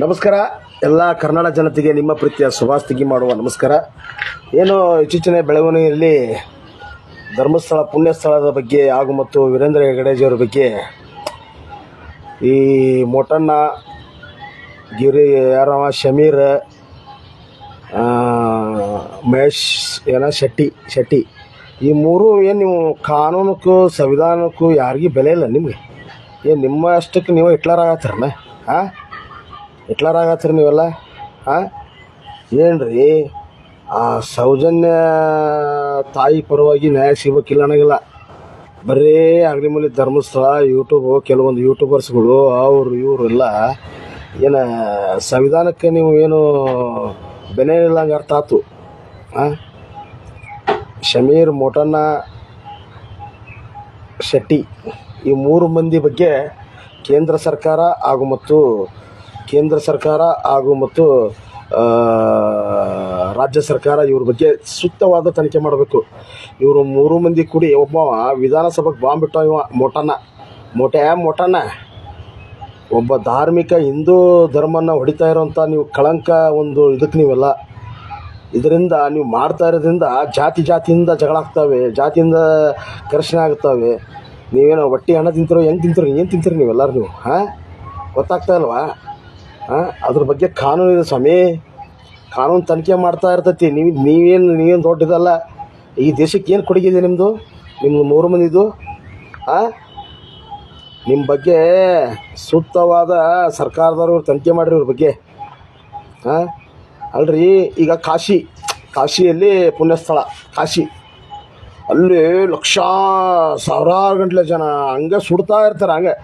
ನಮಸ್ಕಾರ ಎಲ್ಲ ಕರ್ನಾಟಕ ಜನತೆಗೆ ನಿಮ್ಮ ಪ್ರೀತಿಯ ಶುಭಾಸ್ತಿಗೆ ಮಾಡುವ ನಮಸ್ಕಾರ. ಏನು ಇತ್ತೀಚಿನ ಬೆಳವಣಿಗೆಯಲ್ಲಿ ಧರ್ಮಸ್ಥಳ ಪುಣ್ಯಸ್ಥಳದ ಬಗ್ಗೆ ಹಾಗೂ ಮತ್ತು ವೀರೇಂದ್ರ ಹೆಗಡೆಜಿಯವರ ಬಗ್ಗೆ ಈ ಮೋಟಣ್ಣ ಗಿರಿ ಯಾರವ ಶಮೀರ್ ಮಹೇಶ್ ಶೆಟ್ಟಿ ಈ ಮೂರು ಏನು ನೀವು ಕಾನೂನಕ್ಕೂ ಸಂವಿಧಾನಕ್ಕೂ ಯಾರಿಗೂ ಬೆಲೆ ಇಲ್ಲ. ನಿಮಗೆ ಏನು ನಿಮ್ಮ ಅಷ್ಟಕ್ಕೆ ನೀವು ಹಿಟ್ಲರ್ ಆಗತ್ತೀರಣ್ಣ? ಹಿಟ್ಲರ್ ಆಗತ್ತೀರಿ ನೀವೆಲ್ಲ? ಏನು ರೀ ಆ ಸೌಜನ್ಯ ತಾಯಿ ಪರವಾಗಿ ನ್ಯಾಯ ಸಿಗಬೇಕಿಲ್ಲ ಅನ್ನೋಂಗಿಲ್ಲ. ಬರೀ ಆಗಲಿ ಮೂಲಿ ಧರ್ಮಸ್ಥಳ ಕೆಲವೊಂದು ಯೂಟ್ಯೂಬರ್ಸ್ಗಳು ಇವರು ಎಲ್ಲ ಏನು ಸಂವಿಧಾನಕ್ಕೆ ನೀವು ಏನು ಬೆಲೆ ಇಲ್ಲ ಹಂಗೆ ಅರ್ಥ ಆಯ್ತು. ಶಮೀರ್, ಮೋಟಣ್ಣ, ಶೆಟ್ಟಿ ಈ ಮೂರು ಮಂದಿ ಬಗ್ಗೆ ಕೇಂದ್ರ ಸರ್ಕಾರ ಹಾಗೂ ಮತ್ತು ರಾಜ್ಯ ಸರ್ಕಾರ ಇವ್ರ ಬಗ್ಗೆ ಸೂಕ್ತವಾದ ತನಿಖೆ ಮಾಡಬೇಕು. ಇವರು ಮೂರು ಮಂದಿ ಕೂಡಿ ಒಬ್ಬ ವಿಧಾನಸಭೆಗೆ ಬಾಂಬ್ ಬಿಟ್ಟ ಇವ ಮೋಟಣ್ಣ ಒಬ್ಬ ಧಾರ್ಮಿಕ ಹಿಂದೂ ಧರ್ಮನ ಹೊಡಿತಾ ಇರೋಂಥ ನೀವು ಕಳಂಕ ಒಂದು ಇದಕ್ಕೆ ನೀವೆಲ್ಲ ಇದರಿಂದ ನೀವು ಮಾಡ್ತಾ ಇರೋದ್ರಿಂದ ಜಾತಿಯಿಂದ ಜಗಳ ಆಗ್ತವೆ, ಜಾತಿಯಿಂದ ಘರ್ಷಣೆ ಆಗ್ತವೆ. ನೀವೇನೋ ಹೊಟ್ಟೆ ಹಣ ತಿಂತಿರೋ ಹೆಂಗೆ ತಿಂತೀರೋ ಏನು ತಿಂತೀರಿ ನೀವೆಲ್ಲರೂ ನೀವು? ಗೊತ್ತಾಗ್ತಾ ಇಲ್ವಾ? ಅದ್ರ ಬಗ್ಗೆ ಕಾನೂನು ಇದೆ ಸ್ವಾಮಿ. ಕಾನೂನು ತನಿಖೆ ಮಾಡ್ತಾ ಇರ್ತೈತಿ. ನೀವೇನು ದೊಡ್ಡದಲ್ಲ. ಈ ದೇಶಕ್ಕೆ ಏನು ಕೊಡುಗೆ ಇದೆ ನಿಮ್ಮದು ಮೂರು ಮಂದಿದು? ನಿಮ್ಮ ಬಗ್ಗೆ ಸೂಕ್ತವಾದ ಸರ್ಕಾರದವ್ರು ತನಿಖೆ ಮಾಡಿರಿ ಇವ್ರ ಬಗ್ಗೆ. ಅಲ್ರಿ ಈಗ ಕಾಶಿಯಲ್ಲಿ ಪುಣ್ಯಸ್ಥಳ ಅಲ್ಲಿ ಸಾವಿರಾರು ಗಂಟಲೆ ಜನ ಹಂಗೆ ಸುಡ್ತಾ ಇರ್ತಾರೆ. ಹಂಗೆ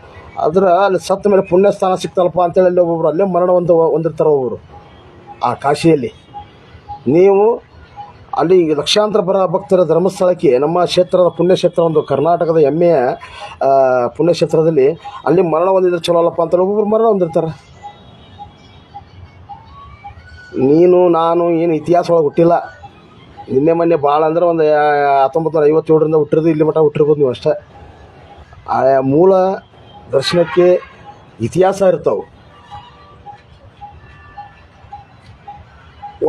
ಅಲ್ಲಿ ಸತ್ತ ಮೇಲೆ ಪುಣ್ಯಸ್ಥಾನ ಸಿಗ್ತಲ್ಲಪ್ಪ ಅಂತೇಳಿ ಅಲ್ಲಿ ಒಬ್ಬೊಬ್ರು ಅಲ್ಲೇ ಮರಣ ಹೊಂದಿರ್ತಾರೆ ಒಬ್ಬರು ಆ ಕಾಶಿಯಲ್ಲಿ. ನೀವು ಅಲ್ಲಿ ಲಕ್ಷಾಂತರ ಭಕ್ತರ ಧರ್ಮಸ್ಥಳಕ್ಕೆ ನಮ್ಮ ಕ್ಷೇತ್ರದ ಪುಣ್ಯಕ್ಷೇತ್ರ, ಒಂದು ಕರ್ನಾಟಕದ ಹೆಮ್ಮೆಯ ಪುಣ್ಯಕ್ಷೇತ್ರದಲ್ಲಿ ಅಲ್ಲಿ ಮರಣ ಹೊಂದಿದ್ರೆ ಚಲೋ ಅಲ್ಲಪ್ಪ ಅಂತೇಳಿ ಒಬ್ಬೊಬ್ರು ಮರಣ ಹೊಂದಿರ್ತಾರೆ. ನಾನು ಏನು ಇತಿಹಾಸ ಒಳಗೆ ಹುಟ್ಟಿಲ್ಲ. ನಿನ್ನೆ ಮೊನ್ನೆ ಭಾಳ ಅಂದ್ರೆ ಒಂದು 1957ರಿಂದ ಹುಟ್ಟಿರೋದು ಇಲ್ಲಿ ಮಟ್ಟ ಹುಟ್ಟಿರ್ಬೋದು ನೀವು ಅಷ್ಟೇ. ಆಯಾ ಮೂಲ ದರ್ಶನಕ್ಕೆ ಇತಿಹಾಸ ಇರ್ತಾವೆ.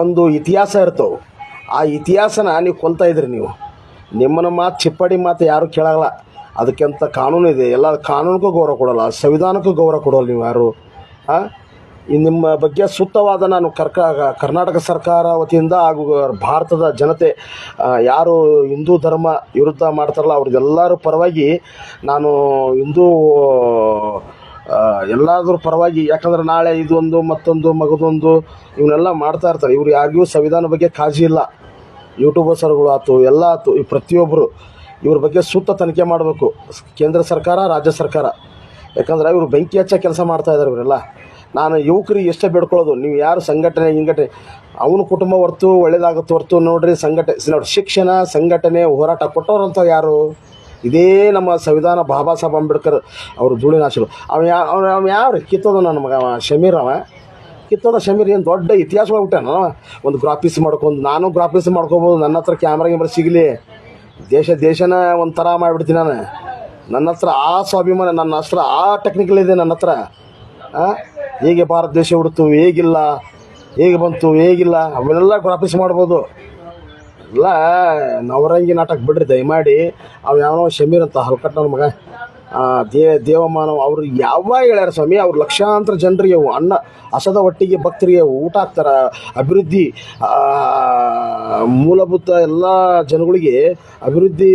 ಒಂದು ಇತಿಹಾಸ ಇರ್ತವೆ. ಆ ಇತಿಹಾಸನ ನೀವು ಕೊಲ್ತಾ ಇದ್ರಿ. ನಿಮ್ಮನ್ನ ಮಾತು ಚಿಪ್ಪಾಡಿ ಮಾತು ಯಾರೂ ಕೇಳಲ್ಲ. ಅದಕ್ಕೆಂತ ಕಾನೂನು ಇದೆ. ಎಲ್ಲ ಕಾನೂನಿಗೂ ಗೌರವ ಕೊಡೋಲ್ಲ, ಸಂವಿಧಾನಕ್ಕೂ ಗೌರವ ಕೊಡೋಲ್ಲ ನೀವು ಯಾರು. ನಿಮ್ಮ ಬಗ್ಗೆ ಸೂಕ್ತವಾದ ನಾನು ಕರ್ನಾಟಕ ಸರ್ಕಾರ ವತಿಯಿಂದ ಹಾಗೂ ಭಾರತದ ಜನತೆ ಯಾರು ಹಿಂದೂ ಧರ್ಮ ವಿರುದ್ಧ ಮಾಡ್ತಾರಲ್ಲ ಅವ್ರದ್ದೆಲ್ಲರ ಪರವಾಗಿ ನಾನು ಎಲ್ಲಾದ್ರ ಪರವಾಗಿ. ಯಾಕಂದ್ರೆ ನಾಳೆ ಇದೊಂದು ಮತ್ತೊಂದು ಮಗದೊಂದು ಇವನ್ನೆಲ್ಲ ಮಾಡ್ತಾ ಇರ್ತಾರೆ. ಇವ್ರು ಯಾರಿಗೂ ಸಂವಿಧಾನ ಬಗ್ಗೆ ಕಾಳಜಿ ಇಲ್ಲ. ಯೂಟ್ಯೂಬರ್ಸ್ಗಳು ಆಯ್ತು, ಎಲ್ಲ ಆಯ್ತು, ಈ ಪ್ರತಿಯೊಬ್ಬರು ಇವ್ರ ಬಗ್ಗೆ ಸೂಕ್ತ ತನಿಖೆ ಮಾಡಬೇಕು ಕೇಂದ್ರ ಸರ್ಕಾರ, ರಾಜ್ಯ ಸರ್ಕಾರ. ಯಾಕಂದ್ರೆ ಇವರು ಬೆಂಕಿ ಹಚ್ಚ ಕೆಲಸ ಮಾಡ್ತಾಯಿದ್ದಾರೆ ಇವರೆಲ್ಲ. ನಾನು ಯುವಕರಿಗೆ ಎಷ್ಟೇ ಬೇಡ್ಕೊಳ್ಳೋದು, ನೀವು ಯಾರು ಸಂಘಟನೆ ಅವನ ಕುಟುಂಬ ಒಳ್ಳೇದಾಗುತ್ತೆ ನೋಡ್ರಿ. ನೋಡಿ, ಶಿಕ್ಷಣ, ಸಂಘಟನೆ, ಹೋರಾಟ ಕೊಟ್ಟವ್ರಂತ ಯಾರು? ಇದೇ ನಮ್ಮ ಸಂವಿಧಾನ ಬಾಬಾ ಸಾಹೇಬ್ ಅಂಬೇಡ್ಕರ್ ಅವರು ಧೂಳಿನಾಶರು. ಅವ ಯಾವ್ರಿ ಕಿತ್ತೋದ ನನ್ನ ಮಗ ಶಮೀರ್. ಶಮೀರ್ ಏನು ದೊಡ್ಡ ಇತಿಹಾಸ ಹೋಗ್ಬಿಟ್ಟಾನ. ಒಂದು ಗ್ರಾಫಿಕ್ಸ್ ನಾನು ಗ್ರಾಫಿಕ್ಸ್ ಮಾಡ್ಕೋಬೋದು. ನನ್ನ ಹತ್ರ ಕ್ಯಾಮ್ರಾ ಸಿಗಲಿ, ದೇಶನ ಒಂಥರ ಮಾಡಿಬಿಡ್ತೀನಿ ನಾನು. ನನ್ನ ಹತ್ರ ಆ ಸ್ವಾಭಿಮಾನ, ನನ್ನ ಹತ್ರ ಆ ಟೆಕ್ನಿಕಲ್ ಇದೆ ನನ್ನ ಹತ್ರ. ಹೇಗೆ ಭಾರತ ದೇಶ ಹುಡ್ತು, ಹೇಗಿಲ್ಲ, ಹೇಗೆ ಬಂತು, ಹೇಗಿಲ್ಲ, ಅವನ್ನೆಲ್ಲ ಗ್ರಾಫಿಕ್ಸ್ ಮಾಡ್ಬೋದು. ಎಲ್ಲ ನವರಂಗಿ ನಾಟಕ ಬಿಡ್ರಿ ದಯಮಾಡಿ. ಯಾವನೋ ಶಮೀರ್ ಅಂತ ಹಲ್ಕಟ್ಟ ಮಗ ದೇವಮಾನವ ಅವರು ಯಾವಾಗ ಹೇಳ್ಯಾರ ಸ್ವಾಮಿ? ಅವ್ರು ಲಕ್ಷಾಂತರ ಜನರಿಗೆ ಹಸದ ಒಟ್ಟಿಗೆ ಭಕ್ತರಿಗೆ ಊಟ ಹಾಕ್ತಾರೆ. ಅಭಿವೃದ್ಧಿ ಮೂಲಭೂತ ಎಲ್ಲ ಜನಗಳಿಗೆ ಅಭಿವೃದ್ಧಿ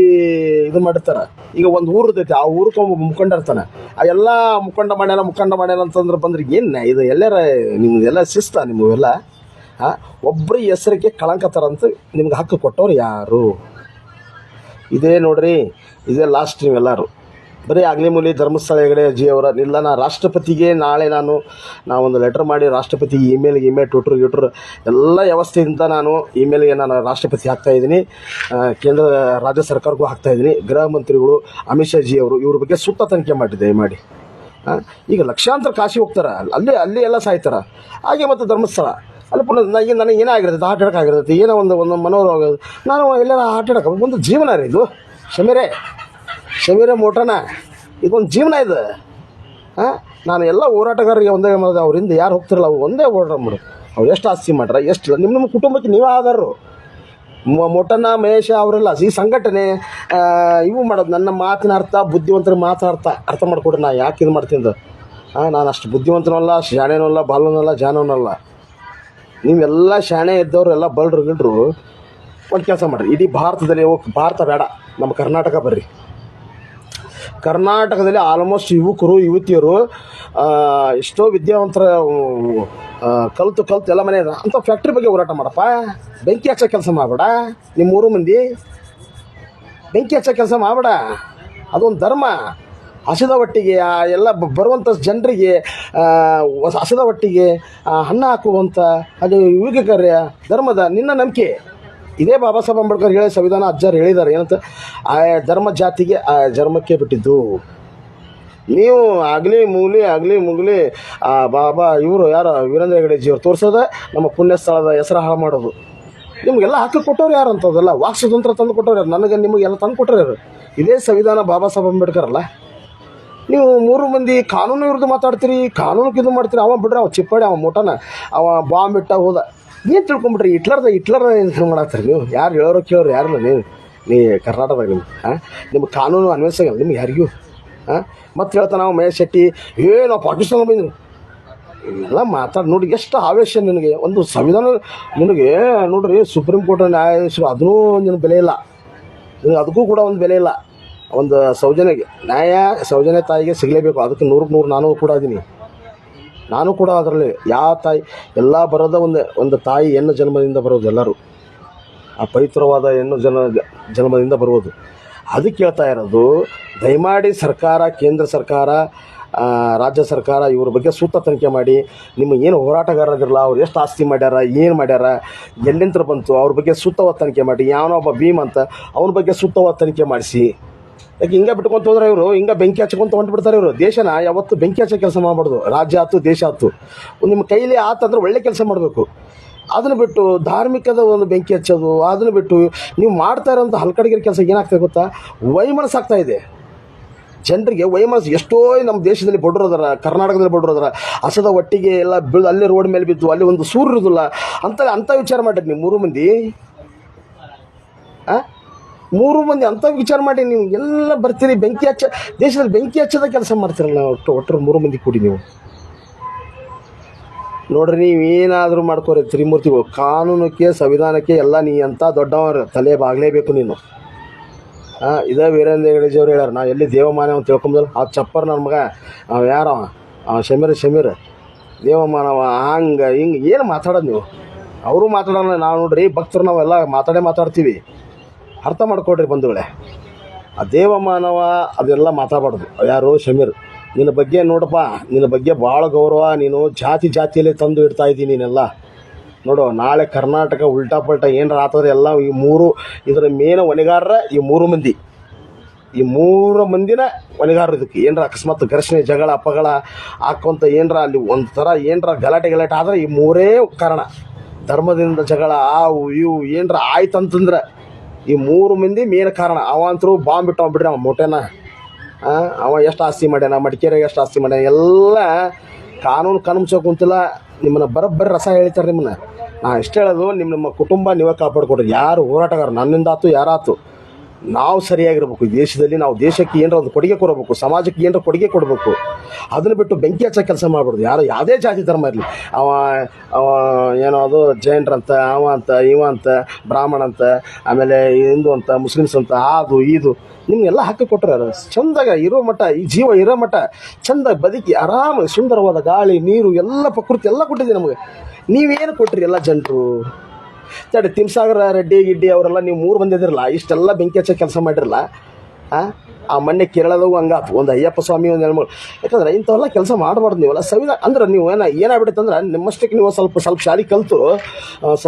ಇದು ಮಾಡಿರ್ತಾರೆ. ಈಗ ಒಂದು ಊರು ಇರ್ತೈತಿ, ಆ ಊರಿಗೆ ಒಬ್ಬ ಮುಖಂಡ ಇರ್ತಾನೆ. ಆ ಎಲ್ಲ ಮುಖಂಡ ಮಾಡ್ಯಾನ ಅಂತಂದ್ರೆ ಬಂದ್ರೆ ಏನು ಇದು? ಎಲ್ಲರ ನಿಮ್ದೆಲ್ಲ ಶಿಸ್ತ ನಿಮಗೆಲ್ಲ? ಒಬ್ಬರ ಹೆಸರಿಗೆ ಕಳಂಕ ತರಂತ ನಿಮ್ಗೆ ಹಕ್ಕು ಕೊಟ್ಟವ್ರು ಯಾರು? ಇದೇ ನೋಡ್ರಿ, ಇದೇ ಲಾಸ್ಟ್. ನೀವೆಲ್ಲರೂ ಬರೀ ಆಗಲಿ ಮೂಲಿ ಧರ್ಮಸ್ಥಳ ಹೆಗಡೆಜಿ ಅವರ ಇಲ್ಲ. ನಾನು ರಾಷ್ಟ್ರಪತಿಗೆ ನಾಳೆ ನಾವೊಂದು ಲೆಟರ್ ಮಾಡಿ ರಾಷ್ಟ್ರಪತಿಗೆ ಇಮೇಲ್ ಟ್ವಿಟ್ರ್ ಎಲ್ಲ ವ್ಯವಸ್ಥೆಯಿಂದ ನಾನು ಇಮೇಲ್ಗೆ ನಾನು ರಾಷ್ಟ್ರಪತಿ ಹಾಕ್ತಾಯಿದ್ದೀನಿ. ಕೇಂದ್ರ ರಾಜ್ಯ ಸರ್ಕಾರಕ್ಕೂ ಹಾಕ್ತಾಯಿದ್ದೀನಿ. ಗೃಹ ಮಂತ್ರಿಗಳು ಅಮಿತ್ ಶಾ ಜಿ ಅವರು ಇವ್ರ ಬಗ್ಗೆ ಸೂಕ್ತ ತನಿಖೆ ಮಾಡಿ. ಈಗ ಲಕ್ಷಾಂತರ ಕಾಶಿ ಹೋಗ್ತಾರೆ, ಅಲ್ಲಿ ಎಲ್ಲ ಸಾಯ್ತಾರೆ. ಹಾಗೆ ಮತ್ತು ಧರ್ಮಸ್ಥಳ ಅಲ್ಲಿ ಪುನಃ ನನಗೆ ಏನಾಗಿರ್ತೈತೆ, ಹಾರ್ಟ್ ಅಟ್ಯಾಕ್ ಆಗಿರ್ತೈತಿ, ಏನೋ ಒಂದು ಮನೋರೋಗ. ನಾನು ಎಲ್ಲರ ಹಾರ್ಟ್ ಅಟ್ಯಾಕ್ ಒಂದು ಜೀವನ ರೀ ಇದು. ಶಮೀರೇ ಮೋಟಣ್ಣ, ಇದೊಂದು ಜೀವನ ಇದು. ಹಾಂ ನಾನು ಎಲ್ಲ ಹೋರಾಟಗಾರರಿಗೆ ಒಂದೇ ಮಾಡೋದು, ಅವರಿಂದ ಯಾರು ಹೋಗ್ತಿರಲ್ಲ ಅವ್ರು ಒಂದೇ ಹೋರಾಟ ಮಾಡು. ಅವ್ರು ಎಷ್ಟು ಆಸ್ತಿ ಮಾಡ್ರ ಎಷ್ಟಿಲ್ಲ, ನಿಮ್ಮ ಕುಟುಂಬಕ್ಕೆ ನೀವೇ ಆಧಾರರು. ಮೊಟನ ಮಹೇಶ ಅವರೆಲ್ಲ ಈ ಸಂಘಟನೆ ಇವು ಮಾಡೋದು. ನನ್ನ ಮಾತಿನ ಅರ್ಥ ಬುದ್ಧಿವಂತರ ಮಾತಾಡ್ತಾ ಅರ್ಥ ಮಾಡಿಕೊಡ್ರಿ. ನಾ ಯಾಕೆ ಇದು ಮಾಡ್ತೀನಿ ನಾನು ಅಷ್ಟು ಬುದ್ಧಿವಂತನಲ್ಲ, ಶಾಣೆನೂ ಅಲ್ಲ, ಬಾಲನಲ್ಲ, ಜಾನವನಲ್ಲ. ನೀವೆಲ್ಲ ಶಾಣೆ ಇದ್ದವರು ಎಲ್ಲ ಬಲ್ರು ಗಿಲ್ರು ಒಂದು ಕೆಲಸ ಮಾಡಿರಿ. ಇಡೀ ಭಾರತದಲ್ಲಿ ಭಾರತ ಬೇಡ, ನಮ್ಮ ಕರ್ನಾಟಕ ಬರ್ರಿ. ಕರ್ನಾಟಕದಲ್ಲಿ ಆಲ್ಮೋಸ್ಟ್ ಯುವಕರು ಯುವತಿಯರು ಎಷ್ಟೋ ವಿದ್ಯಾವಂತರ ಕಲ್ತು ಎಲ್ಲ ಮನೆ ಅಂಥ ಫ್ಯಾಕ್ಟ್ರಿ ಬಗ್ಗೆ ಹೋರಾಟ ಮಾಡಪ್ಪ. ಬೆಂಕಿ ಹಚ್ಚೋ ಕೆಲಸ ಮಾಡಬೇಡ. ನಿಮ್ಮ 3 ಮಂದಿ ಬೆಂಕಿ ಹಚ್ಚೋ ಕೆಲಸ ಮಾಡಬೇಡ. ಅದೊಂದು ಧರ್ಮ. ಹಸಿದ ಒಟ್ಟಿಗೆ ಎಲ್ಲ ಬರುವಂಥ ಜನರಿಗೆ ಹಸಿದ ಒಟ್ಟಿಗೆ ಅನ್ನ ಹಾಕುವಂಥ ಅದು ಯುವಿಕ ಕಾರ್ಯ ಧರ್ಮದ ನಿನ್ನ ನಂಬಿಕೆ. ಇದೇ ಬಾಬಾ ಸಾಹೇಬ್ ಅಂಬೇಡ್ಕರ್ ಹೇಳಿ ಸಂವಿಧಾನ ಅಜ್ಜಾರು ಹೇಳಿದ್ದಾರೆ ಏನಂತ, ಆ ಧರ್ಮ ಜಾತಿಗೆ ಆ ಧರ್ಮಕ್ಕೆ ಬಿಟ್ಟಿದ್ದು. ನೀವು ಆಗಲಿ ಮುಗಲಿ ಬಾಬಾ ಇವರು ಯಾರು ವೀರೇಂದ್ರ ಹೆಗಡೆಜಿಯವ್ರು ತೋರಿಸೋದ ನಮ್ಮ ಪುಣ್ಯ ಸ್ಥಳದ ಹೆಸರು ಹಾಳು ಮಾಡೋದು. ನಿಮಗೆಲ್ಲ ಹಾಕಿ ಕೊಟ್ಟವ್ರು ಯಾರು ಅಂತದಲ್ಲ, ವಾಕ್ ಸ್ವತಂತ್ರ ತಂದು ಕೊಟ್ಟವ್ರು ಯಾರು? ನನಗೆ ನಿಮಗೆಲ್ಲ ತಂದು ಕೊಟ್ಟರು ಯಾರು? ಇದೇ ಸಂವಿಧಾನ ಬಾಬಾ ಸಾಹೇಬ್ ಅಂಬೇಡ್ಕರ್ ಅಲ್ಲ. ನೀವು 3 ಮಂದಿ ಕಾನೂನು ವಿರುದ್ಧ ಮಾತಾಡ್ತೀರಿ, ಕಾನೂನಿಗೆ ಇದು ಮಾಡ್ತೀರಿ. ಅವ ಬಿಡ್ರಿ, ಅವ ಚಿಪ್ಪಾಡಿ, ಅವ ಮುಟನ, ಅವ ಬಾಂಬ್ ಇಟ್ಟ ಹೋದ. ಏನು ತಿಳ್ಕೊಂಬಿಟ್ರಿ? ಹಿಟ್ಲರ್ ಏನು ಮಾಡಾಕ್ತೀರಿ ನೀವು? ಯಾರು ಹೇಳೋರು ಕೇಳೋರು ಯಾರಲ್ಲ ನೀ ಕರ್ನಾಟಕದಾಗ ನಿಮ್ಗೆ ಕಾನೂನು ಅನ್ವಯಿಸಂಗಿಲ್ಲ ನಿಮ್ಗೆ ಯಾರಿಗೂ. ಮತ್ತೆ ಹೇಳ್ತಾನೆ ನಾವು ಮಹೇಶ್ ಶೆಟ್ಟಿ, ನಾವು ಪಾಕಿಸ್ತಾನ ಬಂದಿದ್ದು ಇವೆಲ್ಲ ಮಾತಾಡಿ ನೋಡಿ. ಎಷ್ಟು ಆವೇಶ ನಿನಗೆ. ಒಂದು ಸಂವಿಧಾನ ನಿನಗೆ ನೋಡ್ರಿ, ಸುಪ್ರೀಂ ಕೋರ್ಟ್ ನ್ಯಾಯಾಧೀಶರು ಅದೂ ನಿನಗೆ ಬೆಲೆ ಇಲ್ಲ, ನಿನಗೆ ಅದಕ್ಕೂ ಕೂಡ ಒಂದು ಬೆಲೆ ಇಲ್ಲ. ಒಂದು ಸೌಜನ್ಯಗೆ ನ್ಯಾಯ ಸೌಜನ್ಯ ತಾಯಿಗೆ ಸಿಗಲೇಬೇಕು. ಅದಕ್ಕೆ 100ಕ್ಕೆ 100 ನಾನು ಕೂಡ ಇದ್ದೀನಿ. ನಾನು ಕೂಡ ಅದರಲ್ಲಿ ಯಾವ ತಾಯಿ ಎಲ್ಲ ಬರೋದ ಒಂದು ತಾಯಿ ಹೆಣ್ಣು ಜನ್ಮದಿಂದ ಬರೋದು. ಎಲ್ಲರೂ ಆ ಪವಿತ್ರವಾದ ಹೆಣ್ಣು ಜನ್ಮದಿಂದ ಬರುವುದು. ಅದಕ್ಕೆ ಹೇಳ್ತಾ ಇರೋದು, ದಯಮಾಡಿ ಸರ್ಕಾರ, ಕೇಂದ್ರ ಸರ್ಕಾರ, ರಾಜ್ಯ ಸರ್ಕಾರ ಇವ್ರ ಬಗ್ಗೆ ಸೂಕ್ತ ತನಿಖೆ ಮಾಡಿ. ನಿಮ್ಮ ಏನು ಹೋರಾಟಗಾರರಿರಲ್ಲ, ಅವ್ರು ಎಷ್ಟು ಆಸ್ತಿ ಮಾಡ್ಯಾರ, ಏನು ಮಾಡ್ಯಾರ, ಎಲ್ಲಿಂದ ಬಂತು, ಅವ್ರ ಬಗ್ಗೆ ಸೂಕ್ತವಾದ ತನಿಖೆ ಮಾಡಿ. ಯಾವನೊಬ್ಬ ಭೀಮ್ ಅಂತ ಅವನ ಬಗ್ಗೆ ಸೂಕ್ತವಾದ ತನಿಖೆ ಮಾಡಿಸಿ. ಯಾಕೆ ಹಿಂಗೆ ಬಿಟ್ಕೊಂತ ಹೋದ್ರೆ ಇವರು ಹಿಂಗೆ ಬೆಂಕಿ ಹಚ್ಕೊಂತ ಹೊಂಟ್ಬಿಡ್ತಾರೆ. ಇವರು ದೇಶನ ಯಾವತ್ತು ಬೆಂಕಿ ಹಚ್ಚೋ ಕೆಲಸ ಮಾಡಬಾರ್ದು. ರಾಜ್ಯ ಆಯ್ತು, ದೇಶ ಆಯ್ತು, ನಿಮ್ಮ ಕೈಲಿ ಆತಂದ್ರೆ ಒಳ್ಳೆ ಕೆಲಸ ಮಾಡಬೇಕು. ಅದನ್ನು ಬಿಟ್ಟು ಧಾರ್ಮಿಕದ ಒಂದು ಬೆಂಕಿ ಹಚ್ಚೋದು, ಅದನ್ನು ಬಿಟ್ಟು ನೀವು ಮಾಡ್ತಾ ಇರೋಂಥ ಹಲ್ಕಡಿಗಿರ ಕೆಲಸ ಏನಾಗ್ತದೆ ಗೊತ್ತಾ? ವೈಮನಸ್ಸಾಗ್ತಾ ಇದೆ ಜನರಿಗೆ. ವೈಮನಸ್ಸು ಎಷ್ಟೋ ನಮ್ಮ ದೇಶದಲ್ಲಿ ಬಡ್ರೋದಾರ, ಕರ್ನಾಟಕದಲ್ಲಿ ಬಡ್ರೋದಾರ. ಹಸದ ಒಟ್ಟಿಗೆ ಎಲ್ಲ ಬೀಳು, ಅಲ್ಲಿ ರೋಡ್ ಮೇಲೆ ಬಿದ್ದು, ಅಲ್ಲಿ ಒಂದು ಸೂರು ಇರೋದಿಲ್ಲ ಅಂಥ ವಿಚಾರ ಮಾಡಿರಿ ನೀವು 3 ಮಂದಿ. 3 ಮಂದಿ ಅಂಥ ವಿಚಾರ ಮಾಡಿ ನೀವು ಎಲ್ಲ ಬರ್ತೀರಿ. ಬೆಂಕಿ ದೇಶದಲ್ಲಿ ಬೆಂಕಿ ಹಚ್ಚದ ಕೆಲಸ ಮಾಡ್ತೀರಲ್ಲ ಒಟ್ಟರು 3 ಮಂದಿ ಕೂಡಿ. ನೀವು ನೋಡ್ರಿ, ನೀವು ಏನಾದರೂ ಮಾಡ್ಕೋರಿ ತ್ರಿಮೂರ್ತಿಗಳು. ಕಾನೂನಕ್ಕೆ ಸಂವಿಧಾನಕ್ಕೆ ಎಲ್ಲ ನೀ ಅಂತ ದೊಡ್ಡವರು ತಲೆ ಬಾಗಲೇಬೇಕು ನೀನು. ಇದೇ ವೀರೇಂದ್ರ ಹೆಗಡೆಜಿಯವ್ರು ಹೇಳ್ಯಾರ, ನಾವು ಎಲ್ಲಿ ದೇವಮಾನವ ಅಂತ ತಿಳ್ಕೊಂಬಲ್ಲ. ಆ ಚಪ್ಪರ್ ನನ್ನ ಮಗ ಯಾರವ ಶಮೀರ್ ದೇವಮಾನವ ಹಂಗೆ ಹಿಂಗೆ ಏನು ಮಾತಾಡೋದು ನೀವು? ಅವರು ಮಾತಾಡೋಣ. ನಾವು ನೋಡ್ರಿ ಭಕ್ತರು ನಾವೆಲ್ಲ ಮಾತಾಡ್ತೀವಿ. ಅರ್ಥ ಮಾಡ್ಕೊಡ್ರಿ ಬಂಧುಗಳೇ. ಆ ದೇವಮಾನವ ಅದೆಲ್ಲ ಮಾತಾಡಬಾರ್ದು. ಯಾರು ಶಮೀರ್, ನಿನ್ನ ಬಗ್ಗೆ ನೋಡಪ್ಪ, ನಿನ್ನ ಬಗ್ಗೆ ಭಾಳ ಗೌರವ. ನೀನು ಜಾತಿಯಲ್ಲಿ ತಂದು ಇಡ್ತಾ ಇದ್ದೀನಿ ನೀನೆಲ್ಲ. ನೋಡು, ನಾಳೆ ಕರ್ನಾಟಕ ಉಲ್ಟಾ ಪಲ್ಟಾ ಏನಾರ ಆತಂದ್ರೆ ಎಲ್ಲ ಈ 3 ಇದರ ಮೇನ ಹೊಣೆಗಾರರ ಈ 3 ಮಂದಿ. ಈ 3 ಮಂದಿನ ಹೊಣೆಗಾರರು. ಇದಕ್ಕೆ ಏನಾರ ಅಕಸ್ಮಾತ್ ಘರ್ಷಣೆ ಜಗಳ ಅಪಗಳ ಹಾಕೊಂತ ಏನಾರ ಅಲ್ಲಿ ಒಂಥರ ಏನಾರ ಗಲಾಟೆ ಆದರೆ ಈ 3 ಕಾರಣ. ಧರ್ಮದಿಂದ ಜಗಳ ಇವು ಏನಾರ ಆಯ್ತಂತಂದ್ರೆ ಈ 3 ಮಂದಿ ಮೇನ್ ಕಾರಣ. ಅವಂತರೂ ಬಾಂಬ್ ಬಿಟ್ಟು ಬಿಡ್ರಿ, ಅವ ಮೊಟೆನ ಅವ ಎಷ್ಟು ಆಸ್ತಿ ಮಾಡ್ಯಾನ, ಮಡಿಕೇರಿಗೆ ಎಷ್ಟು ಆಸ್ತಿ ಮಾಡ್ಯಾನ, ಎಲ್ಲ ಕಾನೂನು ಕಣ್ಮುಚ್ಚೋ ಕುಂತಿಲ್ಲ. ನಿಮ್ಮನ್ನು ಬರೋಬ್ಬರಿ ರಸ ಹೇಳ್ತಾರೆ ನಿಮ್ಮನ್ನ. ನಾ ಇಷ್ಟು ಹೇಳೋದು, ನಿಮ್ಮ ಕುಟುಂಬ ನೀವೇ ಕಾಪಾಡ್ಕೊಡ್ರಿ. ಯಾರು ಹೋರಾಟಗಾರ ನನ್ನಿಂದ ಆಯ್ತು ಯಾರಾಯ್ತು, ನಾವು ಸರಿಯಾಗಿರ್ಬೇಕು. ದೇಶದಲ್ಲಿ ನಾವು ದೇಶಕ್ಕೆ ಏನರ ಒಂದು ಕೊಡುಗೆ ಕೊಡಬೇಕು, ಸಮಾಜಕ್ಕೆ ಏನರ ಕೊಡುಗೆ ಕೊಡಬೇಕು. ಅದನ್ನು ಬಿಟ್ಟು ಬೆಂಕಿ ಹಚ್ಚೋ ಕೆಲಸ ಮಾಡ್ಬಾರ್ದು. ಯಾವುದೇ ಜಾತಿ ಧರ್ಮ ಇರಲಿ. ಅವ ಏನೋ ಅದು ಜೈನರಂತ, ಅವ ಅಂತ, ಇವ ಅಂತ, ಬ್ರಾಹ್ಮಣ ಅಂತ, ಆಮೇಲೆ ಹಿಂದೂ ಅಂತ, ಮುಸ್ಲಿಮ್ಸ್ ಅಂತ, ಅದು ಇದು ನಿಮಗೆಲ್ಲ ಹಾಕಿ ಕೊಟ್ಟರೆ ಚಂದಾಗ ಇರೋ ಮಟ್ಟ, ಈ ಜೀವ ಇರೋ ಮಟ್ಟ ಚಂದ ಬದುಕಿ ಆರಾಮ ಸುಂದರವಾದ ಗಾಳಿ ನೀರು ಎಲ್ಲ ಪ್ರಕೃತಿ ಎಲ್ಲ ಕೊಟ್ಟಿದೆ ನಮಗೆ. ನೀವೇನು ಕೊಟ್ರಿ ಎಲ್ಲ ಜನರು? ತಡಿ, ತಿಮ್ಸಾಗರ ರೆಡ್ಡಿ ಗಿಡ್ಡಿ ಅವರೆಲ್ಲ ನೀವು 3 ಮಂದಿ ಇದಿರಲ್ಲ, ಇಷ್ಟೆಲ್ಲ ಬೆಂಕಿ ಹಚ್ಚೋ ಕೆಲಸ ಮಾಡಿರಲ್ಲ. ಆ ಮೊನ್ನೆ ಕೇರಳದಾಗೂ ಹಂಗಾತು, ಒಂದು ಅಯ್ಯಪ್ಪ ಸ್ವಾಮಿ ಒಂದು 2-3. ಯಾಕಂದ್ರೆ ಇಂಥವೆಲ್ಲ ಕೆಲಸ ಮಾಡಬಾರ್ದು ನೀವೆಲ್ಲ. ಸಂವಿಧಾನ ಅಂದ್ರೆ ನೀವು ಏನಾಗ್ಬಿಡುತ್ತೆ ಅಂದ್ರೆ, ನಿಮ್ಮಷ್ಟಕ್ಕೆ ನೀವು ಸ್ವಲ್ಪ ಶಾಲೆ ಕಲಿತು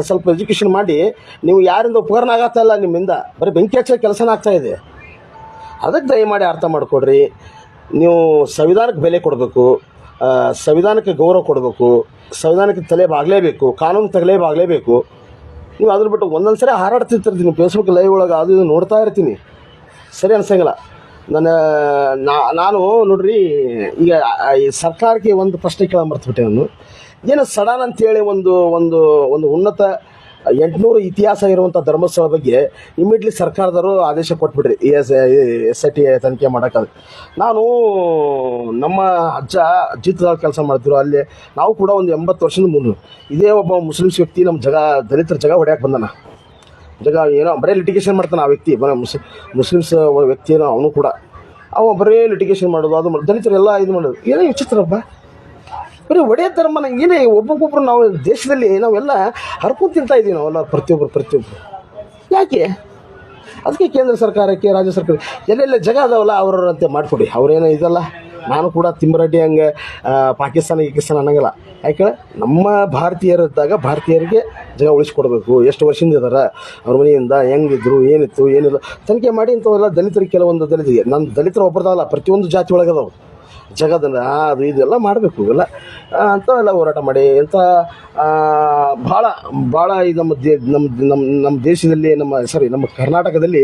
ಸ್ವಲ್ಪ ಎಜುಕೇಷನ್ ಮಾಡಿ ನೀವು ಯಾರಿಂದ ಉಪಕರಣ ಆಗತ್ತಾ ಇಲ್ಲ, ನಿಮ್ಮಿಂದ ಬರೀ ಬೆಂಕಿ ಹಚ್ಚೋ ಕೆಲಸನ ಆಗ್ತಾಯಿದೆ. ಅದಕ್ಕೆ ದಯಮಾಡಿ ಅರ್ಥ ಮಾಡಿಕೊಡ್ರಿ. ನೀವು ಸಂವಿಧಾನಕ್ಕೆ ಬೆಲೆ ಕೊಡಬೇಕು, ಸಂವಿಧಾನಕ್ಕೆ ಗೌರವ ಕೊಡಬೇಕು, ಸಂವಿಧಾನಕ್ಕೆ ತಲೆ ಬಾಗಲೇಬೇಕು, ಕಾನೂನು ತಗಲೇಬಾಗಲೇಬೇಕು. ನೀವು ಅದ್ರ ಬಿಟ್ಟು ಒಂದೊಂದು ಸರಿ ಹಾರಾಡ್ತಿರ್ತೀನಿ ಫೇಸ್ಬುಕ್ ಲೈವ್ ಒಳಗೆ, ಅದು ಇದು ನೋಡ್ತಾ ಇರ್ತೀನಿ. ಸರಿ ಅನ್ಸಂಗಿಲ್ಲ. ನಾನು ನೋಡ್ರಿ ಈಗ ಈ ಸರ್ಕಾರಕ್ಕೆ ಒಂದು ಪ್ರಶ್ನೆ ಕೇಳ ಮರ್ತುಬಿಟ್ಟೆ ನಾನು. ಏನು ಸಡನ್ ಅಂತೇಳಿ ಒಂದು ಒಂದು ಒಂದು ಉನ್ನತ 800 ಇತಿಹಾಸ ಇರುವಂಥ ಧರ್ಮಸ್ಥಳ ಬಗ್ಗೆ ಇಮಿಡಿಯೇಟ್ಲಿ ಸರ್ಕಾರದವರು ಆದೇಶ ಕೊಟ್ಬಿಟ್ರಿ SIT ತನಿಖೆ ಮಾಡೋಕ್ಕಾದ್ರೆ. ನಾನು ನಮ್ಮ ಅಜ್ಜ ಜೀತದಲ್ಲಿ ಕೆಲಸ ಮಾಡ್ತಿರೋ ಅಲ್ಲಿ ನಾವು ಕೂಡ ಒಂದು 80 ವರ್ಷದ ಮುನ್ನು ಇದೇ ಒಬ್ಬ ಮುಸ್ಲಿಮ್ಸ್ ವ್ಯಕ್ತಿ ನಮ್ಮ ದಲಿತರ ಜಾಗ ಹೊಡ್ಯಾಕೆ ಬಂದಾನ. ಏನೋ ಬರೀ ಲಿಟಿಗೇಷನ್ ಮಾಡ್ತಾನೆ ಆ ವ್ಯಕ್ತಿ, ಮುಸ್ಲಿಮ್ಸ್ ವ್ಯಕ್ತಿ ಏನೋ ಅವನು ಕೂಡ ಬರೀ ಲಿಟಿಗೇಷನ್ ಮಾಡೋದು, ಅದು ದಲಿತರೆಲ್ಲ ಇದು ಮಾಡೋದು. ಏನೋ ವಿಚಿತ್ರಪ್ಪ, ಬರೀ ಒಡೆಯ ಧರ್ಮನ ಏನೇ ಒಬ್ಬೊಬ್ಬರು ನಾವು ದೇಶದಲ್ಲಿ ನಾವೆಲ್ಲ ಹರ್ಕೊಂಡು ತಿಂತಾ ಇದ್ದೀವಿ ನಾವೆಲ್ಲ ಪ್ರತಿಯೊಬ್ಬರು ಯಾಕೆ? ಅದಕ್ಕೆ ಕೇಂದ್ರ ಸರ್ಕಾರಕ್ಕೆ ರಾಜ್ಯ ಸರ್ಕಾರ ಎಲ್ಲೆಲ್ಲ ಜಾಗ ಅದಾವಲ್ಲ ಅವ್ರಂತೆ ಮಾಡಿಕೊಡಿ. ಅವ್ರೇನೋ ಇದಲ್ಲ, ನಾನು ಕೂಡ ತಿಮ್ಮರೆಡ್ಡಿ ಹಂಗೆ ಪಾಕಿಸ್ತಾನ ಅನ್ನಂಗಿಲ್ಲ. ಯಾಕೆ ನಮ್ಮ ಭಾರತೀಯರಿದ್ದಾಗ ಭಾರತೀಯರಿಗೆ ಜಾಗ ಉಳಿಸ್ಕೊಡ್ಬೇಕು. ಎಷ್ಟು ವರ್ಷದಿಂದ ಇದ್ದಾರೆ ಅವ್ರ ಮನೆಯಿಂದ, ಹೆಂಗಿದ್ರು, ಏನಿತ್ತು ಏನಿಲ್ಲ ತನಿಖೆ ಮಾಡಿ ಇಂಥವೆಲ್ಲ ದಲಿತರಿಗೆ, ಕೆಲವೊಂದು ದಲಿತರಿಗೆ, ನನ್ನ ದಲಿತರು ಒಬ್ಬರದಲ್ಲ ಪ್ರತಿಯೊಂದು ಜಾತಿ ಒಳಗದವು ಜಗದನ್ನು ಅದು ಇದೆಲ್ಲ ಮಾಡಬೇಕು. ಇವೆಲ್ಲ ಅಂಥವೆಲ್ಲ ಹೋರಾಟ ಮಾಡಿ ಇಂಥ ಭಾಳ ಈ ನಮ್ಮ ದೇಶದಲ್ಲಿ ನಮ್ಮ ಕರ್ನಾಟಕದಲ್ಲಿ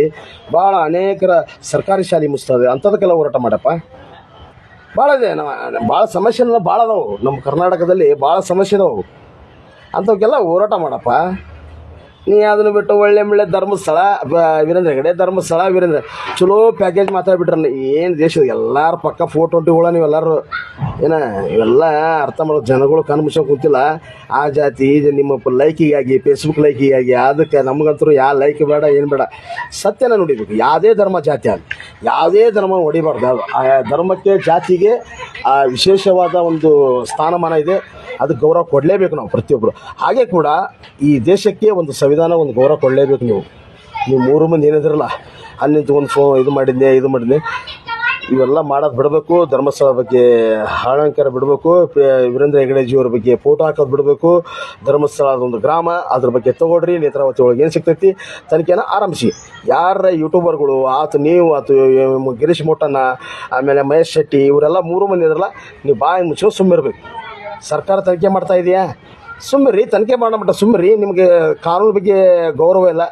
ಭಾಳ ಅನೇಕರ ಸರ್ಕಾರಿ ಶಾಲೆ ಮುಚ್ತದೆ. ಅಂಥದಕ್ಕೆಲ್ಲ ಹೋರಾಟ ಮಾಡಪ್ಪ. ಭಾಳ ಇದೆ, ಭಾಳ ಸಮಸ್ಯೆನ ಭಾಳ ಅದಾವು ನಮ್ಮ ಕರ್ನಾಟಕದಲ್ಲಿ, ಭಾಳ ಸಮಸ್ಯೆ ಅದಾವು. ಅಂಥವಕ್ಕೆಲ್ಲ ಹೋರಾಟ ಮಾಡಪ್ಪ. ನೀ ಅದನ್ನು ಬಿಟ್ಟು ಒಳ್ಳೆ ಧರ್ಮಸ್ಥಳ ವೀರೇಂದ್ರ ಹೆಗಡೆ, ಧರ್ಮಸ್ಥಳ ವೀರೇಂದ್ರ ಚಲೋ ಪ್ಯಾಕೇಜ್ ಮಾತಾಡ್ಬಿಟ್ರಲ್ಲ. ಏನು ದೇಶದ ಎಲ್ಲರೂ ಪಕ್ಕ 420 ನೀವೆಲ್ಲರೂ ಇವೆಲ್ಲ ಅರ್ಥ ಮಾಡೋ ಜನಗಳು ಕಣ್ಣು ಮುಚ್ಚೋಕೆ ಕುಂತಿಲ್ಲ. ಆ ಜಾತಿ ನಿಮ್ಮ ಲೈಕಿಗಾಗಿ, ಫೇಸ್ಬುಕ್ ಲೈಕಿಗಾಗಿ, ಅದಕ್ಕೆ ನಮಗಂತರೂ ಯಾವ ಲೈಕ್ ಬೇಡ, ಏನು ಬೇಡ, ಸತ್ಯನ ನುಡಿಬೇಕು. ಯಾವುದೇ ಧರ್ಮ ಜಾತಿ ಆಗಲಿ, ಯಾವುದೇ ಧರ್ಮ ಹೊಡಿಬಾರ್ದು. ಅದು ಆ ಧರ್ಮಕ್ಕೆ, ಜಾತಿಗೆ ವಿಶೇಷವಾದ ಒಂದು ಸ್ಥಾನಮಾನ ಇದೆ. ಅದಕ್ಕೆ ಗೌರವ ಕೊಡಲೇಬೇಕು ನಾವು ಪ್ರತಿಯೊಬ್ಬರು. ಹಾಗೆ ಕೂಡ ಈ ದೇಶಕ್ಕೆ ಒಂದು ಸಂವಿಧಾನ, ಒಂದು ಗೌರವ ಕೊಡಲೇಬೇಕು. ನೀವು 3 ಮಂದಿ ಏನಿದ್ರಲ್ಲ ಅಲ್ಲಿ ನಿಂತು ಒಂದು ಇದು ಮಾಡಿದ್ದೆ ಇವೆಲ್ಲ ಮಾಡೋದು ಬಿಡಬೇಕು. ಧರ್ಮಸ್ಥಳ ಬಗ್ಗೆ ಹಾಳಂಕಾರ ಬಿಡಬೇಕು. ವೀರೇಂದ್ರ ಹೆಗಡೆಜಿಯವ್ರ ಬಗ್ಗೆ ಫೋಟೋ ಹಾಕೋದು ಬಿಡಬೇಕು. ಧರ್ಮಸ್ಥಳ ಅದೊಂದು ಗ್ರಾಮ, ಅದ್ರ ಬಗ್ಗೆ ತೊಗೊಳ್ರಿ. ನೇತ್ರಾವತಿ ಒಳಗೆ ಏನು ಸಿಗ್ತೈತಿ ತನಿಖೆನ ಆರಂಭಿಸಿ. ಯಾರ ಯೂಟ್ಯೂಬರ್ಗಳು ನೀವು ಗಿರೀಶ್ ಮೋಟಣ್ಣ, ಆಮೇಲೆ ಮಹೇಶ್ ಶೆಟ್ಟಿ, ಇವರೆಲ್ಲ 3 ಮಂದಿ ಇದ್ರಲ್ಲ, ನೀವು ಬಾಯಿ ಮುಚ್ಚೋ ಸುಮ್ಮಿರ್ಬೇಕು. ಸರ್ಕಾರ ತನಿಖೆ ಮಾಡ್ತಾ ಇದೆಯಾ, ಸುಮ್ಮರಿ, ತನಿಖೆ ಮಾಡಮಟ್ಟ ಸುಮ್ಮರಿ. ನಿಮಗೆ ಕಾನೂನು ಬಗ್ಗೆ ಗೌರವ ಇಲ್ಲ,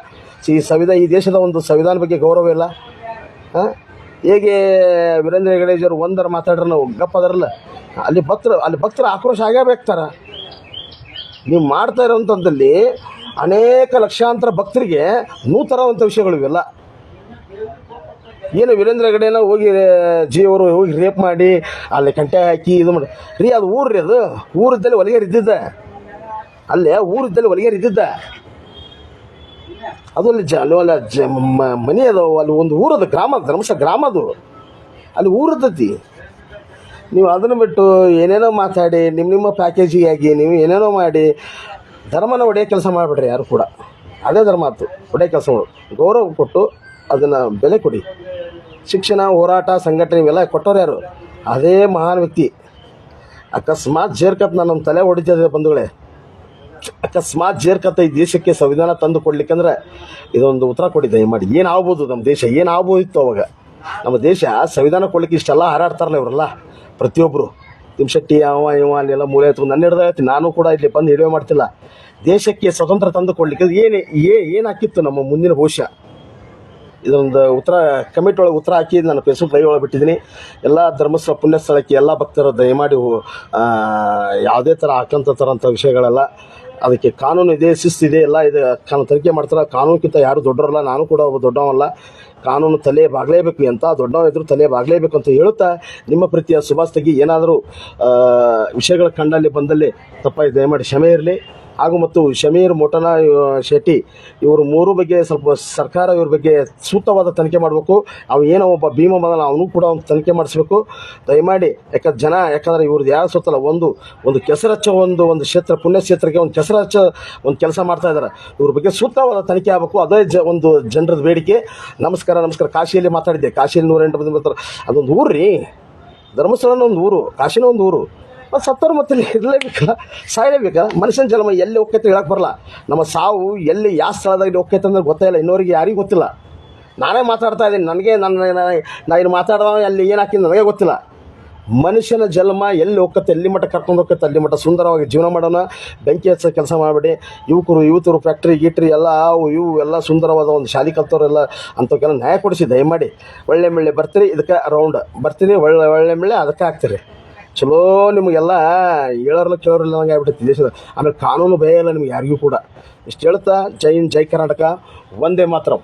ಈ ದೇಶದ ಒಂದು ಸಂವಿಧಾನ ಬಗ್ಗೆ ಗೌರವ ಇಲ್ಲ. ಹೇಗೆ ವೀರೇಂದ್ರ ಹೆಗಡೆಜಿಯವರು ಒಂದರ ಮಾತಾಡ್ರೆ ನಾವು ಗಪ್ಪದರಲ್ಲ, ಅಲ್ಲಿ ಭಕ್ತರು ಆಕ್ರೋಶ ಆಗೇ ಬೇಕ್ತಾರೆ. ನೀವು ಮಾಡ್ತಾ ಇರೋಂಥದ್ದಲ್ಲಿ ಅನೇಕ ಲಕ್ಷಾಂತರ ಭಕ್ತರಿಗೆ ನೂತನವಂಥ ವಿಷಯಗಳು ಇವೆಲ್ಲ. ಏನು ವೀರೇಂದ್ರ ಹೆಗಡೆನ ಹೋಗಿ ಅವರು ಹೋಗಿ ರೇಪ್ ಮಾಡಿ ಅಲ್ಲಿ ಕಂಟೆ ಹಾಕಿ ಇದು ಮಾಡಿ ಅದು ಊರು ಅದು ಊರಿದ್ದಲ್ಲಿ ಹೊಲಿಗೆರು ಇದ್ದಿದ್ದ, ಅಲ್ಲೇ ಊರಿದ್ದಲ್ಲಿ ಹೊಲಿಗೆರು ಇದ್ದಿದ್ದ. ಅದು ಅಲ್ಲಿ ಮನೆ ಅದಾವ, ಅಲ್ಲಿ ಒಂದು ಊರದ ಗ್ರಾಮ, ಧರ್ಮಸ್ಥಳ ಗ್ರಾಮದು, ಅಲ್ಲಿ ಊರದತಿ. ನೀವು ಅದನ್ನು ಬಿಟ್ಟು ಏನೇನೋ ಮಾತಾಡಿ ನಿಮ್ಮ ಪ್ಯಾಕೇಜಿಗೆ ಆಗಿ ನೀವು ಏನೇನೋ ಮಾಡಿ ಧರ್ಮನ ಒಡೆಯೋ ಕೆಲಸ ಮಾಡಿಬಿಡ್ರಿ. ಯಾರು ಕೂಡ ಅದೇ ಧರ್ಮ ಆಯ್ತು, ಒಡೆಯೋ ಕೆಲಸ ಮಾಡು. ಗೌರವ ಕೊಟ್ಟು ಅದನ್ನು ಬೆಲೆ ಕೊಡಿ. ಶಿಕ್ಷಣ, ಹೋರಾಟ, ಸಂಘಟನೆ ಇವೆಲ್ಲ ಕೊಟ್ಟವ್ರು ಯಾರು? ಅದೇ ಮಹಾನ್ ವ್ಯಕ್ತಿ. ಅಕಸ್ಮಾತ್ ಜೇರ್ಕತ್ ನಮ್ಮ ತಲೆ ಹೊಡಿತದೆ ಬಂಧುಗಳೇ, ಅಕಸ್ಮಾತ್ ಜೇರ್ಕತ್ತ ಈ ದೇಶಕ್ಕೆ ಸಂವಿಧಾನ ತಂದು ಕೊಡ್ಲಿಕ್ಕಂದ್ರೆ ಇದೊಂದು ಉತ್ತರ ಕೊಡಿ ದಯಮಾಡಿ. ಏನಾಗ್ಬೋದು ನಮ್ಮ ದೇಶ, ಏನಾಗ್ಬೋದಿತ್ತು ಅವಾಗ ನಮ್ಮ ದೇಶ? ಸಂವಿಧಾನ ಕೊಡ್ಲಿಕ್ಕೆ ಇಷ್ಟೆಲ್ಲ ಹಾರಾಡ್ತಾರಲ್ಲ ಇವರೆಲ್ಲ ಪ್ರತಿಯೊಬ್ಬರು. ತಿಮ್ಶೆಟ್ಟಿ ಇವ ಅಲ್ಲೆಲ್ಲ ಮೂಲೆ ಎತ್ತು ನನ್ನ ಹಿಡ್ದಾಯ್ತು. ನಾನು ಕೂಡ ಇಲ್ಲಿ ಬಂದು ಹಿಡಿವೆ ಮಾಡ್ತಿಲ್ಲ. ದೇಶಕ್ಕೆ ಸ್ವತಂತ್ರ ತಂದು ಕೊಡ್ಲಿಕ್ಕೆ ಏನಾಕಿತ್ತು ನಮ್ಮ ಮುಂದಿನ ಭವಿಷ್ಯ? ಇದೊಂದು ಉತ್ತರ ಕಮಿಟಿ ಒಳಗೆ ಉತ್ತರ ಹಾಕಿ ನಾನು ಫೇಸ್ಬುಕ್ ಲೈವ್ ಒಳಗೆ ಬಿಟ್ಟಿದ್ದೀನಿ. ಎಲ್ಲ ಧರ್ಮಸ್ಥಳ ಪುಣ್ಯಸ್ಥಳಕ್ಕೆ ಎಲ್ಲ ಭಕ್ತರು ದಯಮಾಡಿ ಯಾವುದೇ ಥರ ಹಾಕಂತ ವಿಷಯಗಳೆಲ್ಲ, ಅದಕ್ಕೆ ಕಾನೂನು ಇದೆ, ಶಿಸ್ತಿದೆ, ಎಲ್ಲ ಇದೆ. ತನಿಖೆ ಮಾಡ್ತಾರೆ. ಕಾನೂನಿಗಿಂತ ಯಾರು ದೊಡ್ಡವರಲ್ಲ, ನಾನು ಕೂಡ ಒಬ್ಬ ದೊಡ್ಡವಲ್ಲ. ಕಾನೂನು ತಲೆ ಬಾಗಲೇಬೇಕು, ಎಂಥ ದೊಡ್ಡವ ಇದ್ರೂ ತಲೆ ಬಾಗಲೇಬೇಕು ಅಂತ ಹೇಳುತ್ತಾ ನಿಮ್ಮ ಪ್ರೀತಿಯ ಸುಭಾಷ್ ಏನಾದರೂ ವಿಷಯಗಳ ಕಂಡಲ್ಲಿ ಬಂದಲ್ಲಿ ತಪ್ಪಾಗಿ ದಯಮಾಡಿ ಕ್ಷಮೆ ಇರಲಿ. ಹಾಗೂ ಮತ್ತು ಶಮೀರ್, ಮೋಟನ, ಶೆಟ್ಟಿ ಇವರು 3 ಬಗ್ಗೆ ಸ್ವಲ್ಪ ಸರ್ಕಾರ ಇವ್ರ ಬಗ್ಗೆ ಸೂಕ್ತವಾದ ತನಿಖೆ ಮಾಡಬೇಕು. ಏನೋ ಒಬ್ಬ ಭೀಮ ಬಂದ, ಅವನು ಕೂಡ ಒಂದು ತನಿಖೆ ಮಾಡಿಸ್ಬೇಕು ದಯಮಾಡಿ. ಯಾಕಂದರೆ ಇವ್ರದ್ದು ಯಾವ ಸೊತ್ತಲ್ಲ, ಒಂದು ಕೆಸರಚ್ಚ ಒಂದು ಕ್ಷೇತ್ರ, ಪುಣ್ಯಕ್ಷೇತ್ರಕ್ಕೆ ಒಂದು ಕೆಸರಚ್ಚ ಒಂದು ಕೆಲಸ ಮಾಡ್ತಾ ಇದ್ದಾರೆ. ಇವ್ರ ಬಗ್ಗೆ ಸೂಕ್ತವಾದ ತನಿಖೆ ಆಗಬೇಕು. ಅದೇ ಒಂದು ಜನರದ ಬೇಡಿಕೆ. ನಮಸ್ಕಾರ. ಕಾಶಿಯಲ್ಲಿ ಮಾತಾಡಿದ್ದೆ. ಕಾಶಿಯಲ್ಲಿ 108 ಮಂದಿ ಬರ್ತಾರೆ. ಅದೊಂದು ಊರು ರೀ, ಧರ್ಮಸ್ಥಳನ ಒಂದು ಊರು, ಕಾಶಿನ ಒಂದು ಊರು. ಸತ್ತರು ಮತ್ತೆ ಇರಲೇಬೇಕಲ್ಲ, ಸಾಯಲೇಬೇಕಲ್ಲ. ಮನುಷ್ಯನ ಜನ್ಮ ಎಲ್ಲಿ ಹೋಗ್ತೈತೆ ಹೇಳಕ್ಕೆ ಬರಲ್ಲ. ನಮ್ಮ ಸಾವು ಎಲ್ಲಿ ಯಾವ ಸ್ಥಳದಲ್ಲಿ ಹೋಗ್ತೈತೆ ಅಂದ್ರೆ ಗೊತ್ತೇ ಇಲ್ಲ, ಇನ್ನೋರಿಗೆ ಯಾರಿಗೂ ಗೊತ್ತಿಲ್ಲ. ನಾನೇ ಮಾತಾಡ್ತಾ ಇದ್ದೀನಿ, ನನಗೆ ನಾನು ಮಾತಾಡ್ದವ ಅಲ್ಲಿ ಏನು ಹಾಕಿದ್ದು ನನಗೆ ಗೊತ್ತಿಲ್ಲ. ಮನುಷ್ಯನ ಜನ್ಮ ಎಲ್ಲಿ ಹೋಗತ್ತೆ, ಎಲ್ಲಿ ಮಟ್ಟ ಕರ್ಕೊಂಡು ಹೋಗತ್ತೆ ಅಲ್ಲಿ ಮಟ್ಟ ಸುಂದರವಾಗಿ ಜೀವನ ಮಾಡೋಣ. ಬೆಂಕಿ ಹಚ್ಚೋ ಕೆಲಸ ಮಾಡಬೇಡಿ. ಯುವಕರು ಫ್ಯಾಕ್ಟ್ರಿ ಗೀಟ್ರಿ ಎಲ್ಲ ಇವು ಎಲ್ಲ ಸುಂದರವಾದ ಒಂದು ಶಾಲೆ ಕಲ್ತವ್ರೆಲ್ಲ ಅಂಥವ್ಕೆಲ್ಲ ನ್ಯಾಯ ಕೊಡಿಸಿ ದಯಮಾಡಿ. ಒಳ್ಳೆ ಬರ್ತೀರಿ, ಇದಕ್ಕೆ ರೌಂಡ್ ಬರ್ತೀರಿ, ಒಳ್ಳೆ ಅದಕ್ಕೆ ಹಾಕ್ತೀರಿ. ಚಲೋ ನಿಮಗೆಲ್ಲ ಹೇಳೋರ್ಲ ಕೇಳೋರಿಲ್ಲ ನಂಗೆ ಆಗ್ಬಿಟ್ಟೈತಿ ದೇಶದ. ಆಮೇಲೆ ಕಾನೂನು ಭಯ ಇಲ್ಲ ನಿಮ್ಗೆ ಯಾರಿಗೂ ಕೂಡ. ಇಷ್ಟು ಹೇಳ್ತಾ ಜೈ ಹಿಂದ್, ಜೈ ಕರ್ನಾಟಕ, ವಂದೇ ಮಾತರಂ.